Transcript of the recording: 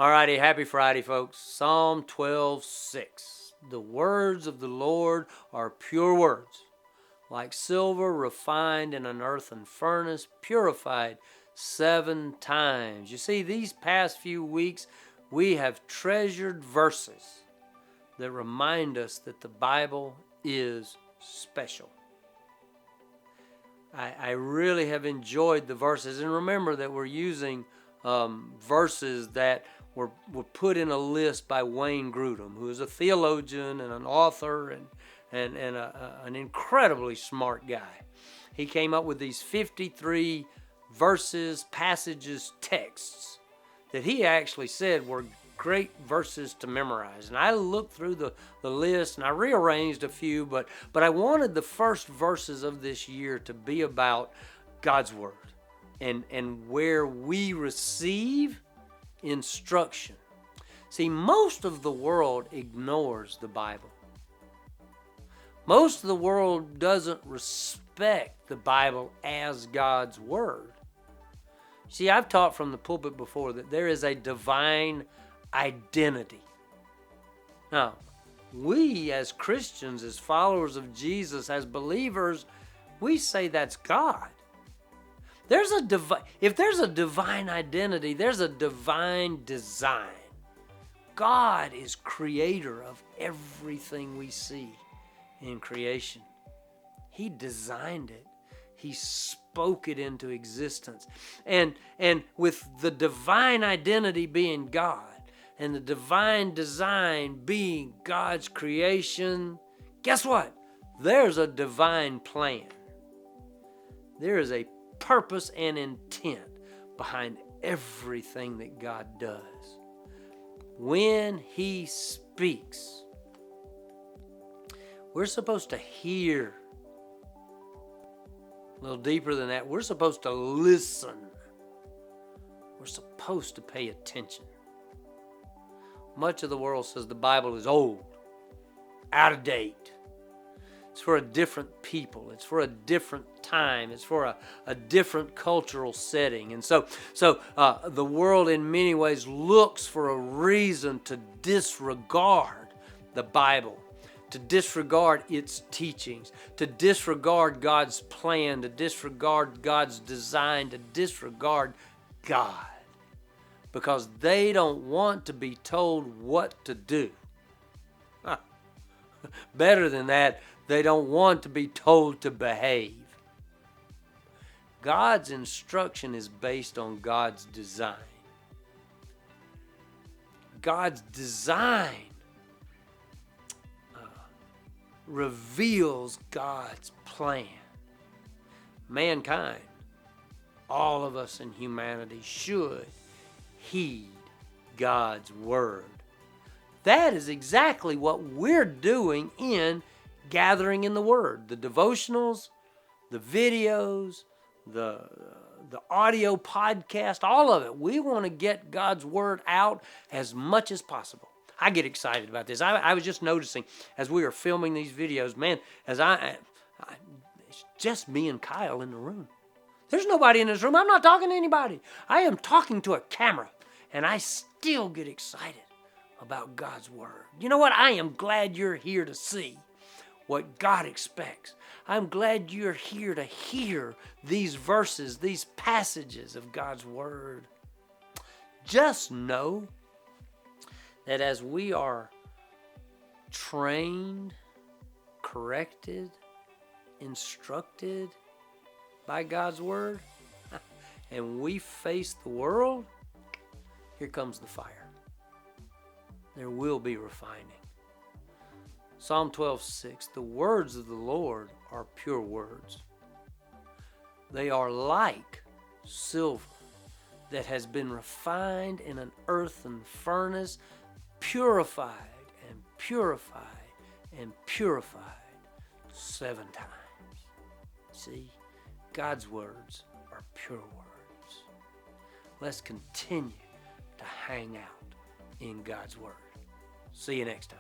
Alrighty, happy Friday, folks. Psalm 12:6. The words of the Lord are pure words, like silver refined in an earthen furnace, purified 7 times. You see, these past few weeks, we have treasured verses that remind us that the Bible is special. I really have enjoyed the verses, and remember that we're using verses that were put in a list by Wayne Grudem, who is a theologian and an author and an incredibly smart guy. He came up with these 53 verses, passages, texts that he actually said were great verses to memorize. And I looked through the list and I rearranged a few, but I wanted the first verses of this year to be about God's Word and where we receive instruction. See, most of the world ignores the Bible. Most of the world doesn't respect the Bible as God's Word. See, I've taught from the pulpit before that there is a divine identity. Now, we as Christians, as followers of Jesus, as believers, we say that's God. If there's a divine identity, there's a divine design. God is creator of everything we see in creation. He designed it. He spoke it into existence. And with the divine identity being God and the divine design being God's creation, guess what? There's a divine plan. There is a purpose and intent behind everything that God does. When He speaks, we're supposed to hear. A little deeper than that, we're supposed to listen. We're supposed to pay attention. Much of the world says the Bible is old, out of date. It's for a different people. It's for a different time. It's for a different cultural setting. And so the world in many ways looks for a reason to disregard the Bible, to disregard its teachings, to disregard God's plan, to disregard God's design, to disregard God, because they don't want to be told what to do. Better than that, they don't want to be told to behave. God's instruction is based on God's design. God's design reveals God's plan. Mankind, all of us in humanity, should heed God's word. That is exactly what we're doing in Gathering in the Word. The devotionals, the videos, the audio podcast, all of it. We want to get God's Word out as much as possible. I get excited about this. I was just noticing as we were filming these videos, man, it's just me and Kyle in the room. There's nobody in this room. I'm not talking to anybody. I am talking to a camera, and I still get excited about God's Word. You know what? I am glad you're here to see what God expects. I'm glad you're here to hear these verses, these passages of God's Word. Just know that as we are trained, corrected, instructed by God's Word, and we face the world, here comes the fire. There will be refining. Psalm 12:6, the words of the Lord are pure words. They are like silver that has been refined in an earthen furnace, purified and purified and purified 7 times. See, God's words are pure words. Let's continue to hang out in God's Word. See you next time.